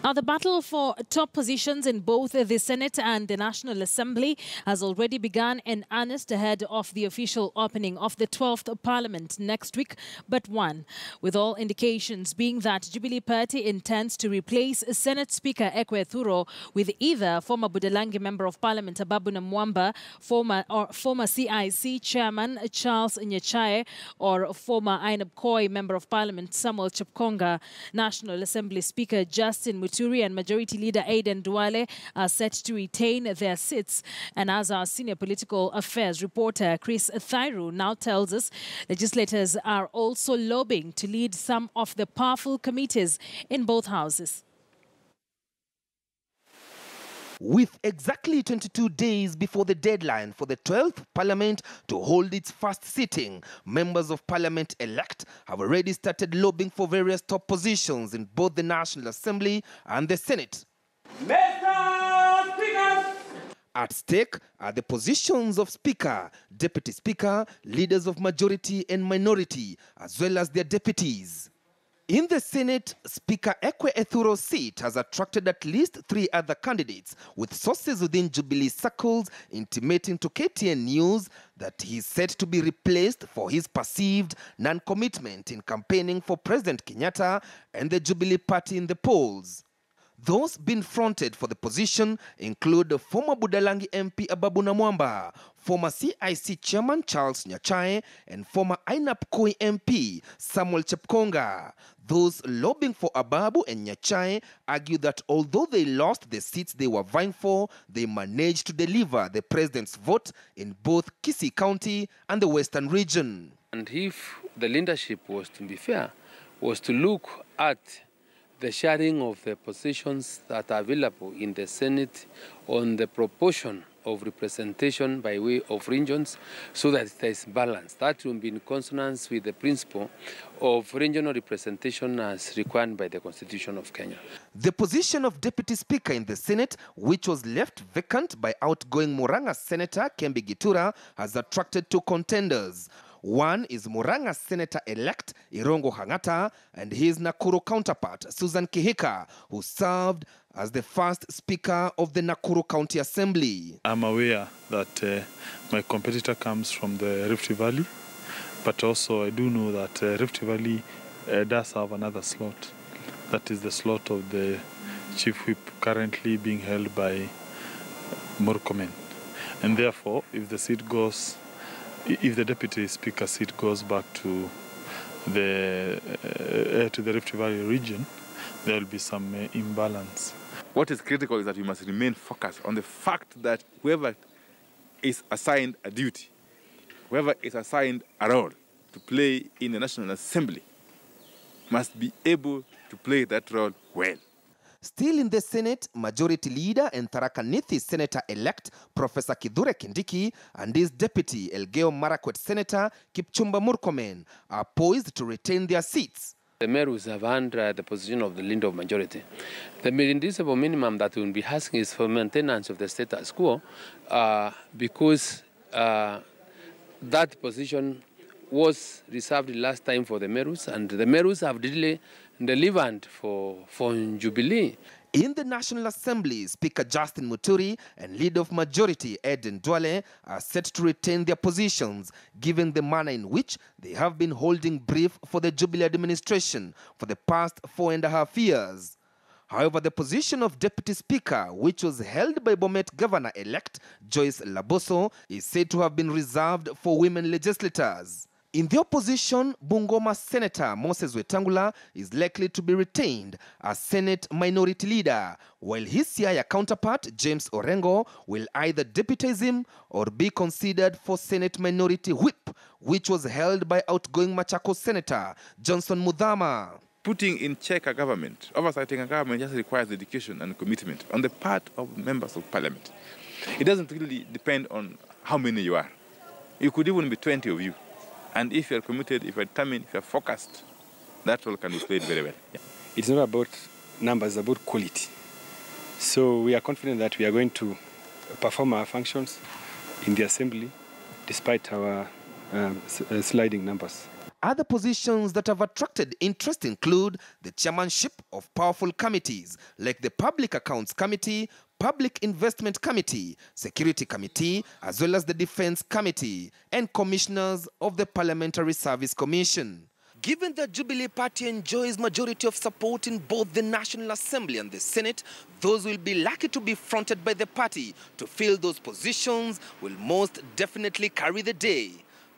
Now, the battle for top positions in both the Senate and the National Assembly has already begun in earnest ahead of the official opening of the 12th Parliament next week, but one, with all indications being that Jubilee Party intends to replace Senate Speaker Ekwe Thuro with either former Budalangi Member of Parliament Ababu Namwamba, former CIC Chairman Charles Nyachae, or former Ainab Koi Member of Parliament Samuel Chepkonga. National Assembly Speaker Justin Muturi and Majority Leader Aden Duale are set to retain their seats. And as our senior political affairs reporter Chris Thairu now tells us, legislators are also lobbying to lead some of the powerful committees in both houses. With exactly 22 days before the deadline for the 12th Parliament to hold its first sitting, members of Parliament-elect have already started lobbying for various top positions in both the National Assembly and the Senate. Mr. Speaker! At stake are the positions of Speaker, Deputy Speaker, leaders of majority and minority, as well as their deputies. In the Senate, Speaker Ekwe Thuro's seat has attracted at least 3 other candidates, with sources within Jubilee circles intimating to KTN News that he is set to be replaced for his perceived non-commitment in campaigning for President Kenyatta and the Jubilee Party in the polls. Those being fronted for the position include former Budalangi MP Ababu Namwamba, former CIC Chairman Charles Nyachae, and former Ainab Koi MP Samuel Chepkonga. Those lobbying for Ababu and Nyachae argue that although they lost the seats they were vying for, they managed to deliver the president's vote in both Kisii County and the Western region. And if the leadership was to be fair, was to look at the sharing of the positions that are available in the Senate on the proportion of representation by way of regions so that there is balance. That will be in consonance with the principle of regional representation as required by the Constitution of Kenya. The position of Deputy Speaker in the Senate, which was left vacant by outgoing Murang'a Senator Kembi Gitura, has attracted 2 contenders. One is Murang'a Senator-elect Irongo Hang'ata and his Nakuru counterpart Susan Kihika, who served as the first Speaker of the Nakuru County Assembly. I'm aware that my competitor comes from the Rift Valley, but also I do know that Rift Valley does have another slot. That is the slot of the Chief Whip currently being held by Murkomen. And therefore, if the Deputy Speaker seat goes back to the Rift Valley region, there will be some imbalance. What is critical is that we must remain focused on the fact that whoever is assigned a duty, whoever is assigned a role to play in the National Assembly must be able to play that role well. Still in the Senate, Majority Leader and Tharaka Nithi Senator-elect Professor Kithure Kindiki and his deputy Elgeyo Marakwet Senator Kipchumba Murkomen are poised to retain their seats. The Merus have earned the position of the leader of majority. The indivisible minimum that we will be asking is for maintenance of the status quo because that position was reserved last time for the Merus, and the Merus have really delivered for Jubilee. In the National Assembly, Speaker Justin Muturi and Leader of Majority Aden Duale are set to retain their positions, given the manner in which they have been holding brief for the Jubilee administration for the past 4.5 years. However, the position of Deputy Speaker, which was held by Bomet Governor-elect Joyce Laboso, is said to have been reserved for women legislators. In the opposition, Bungoma Senator Moses Wetangula is likely to be retained as Senate Minority Leader, while his Siaya counterpart, James Orengo, will either deputize him or be considered for Senate Minority Whip, which was held by outgoing Machakos Senator Johnson Muthama. Putting in check a government, oversighting a government just requires dedication and commitment on the part of members of Parliament. It doesn't really depend on how many you are. You could even be 20 of you. And if you're committed, if you're determined, if you're focused, that role can be played very well. Yeah. It's not about numbers, it's about quality. So we are confident that we are going to perform our functions in the Assembly despite our sliding numbers. Other positions that have attracted interest include the chairmanship of powerful committees like the Public Accounts Committee, Public Investment Committee, Security Committee, as well as the Defense Committee, and commissioners of the Parliamentary Service Commission. Given that Jubilee Party enjoys majority of support in both the National Assembly and the Senate, those will be lucky to be fronted by the party to fill those positions will most definitely carry the day.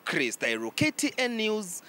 Chris Tairo, KTN News,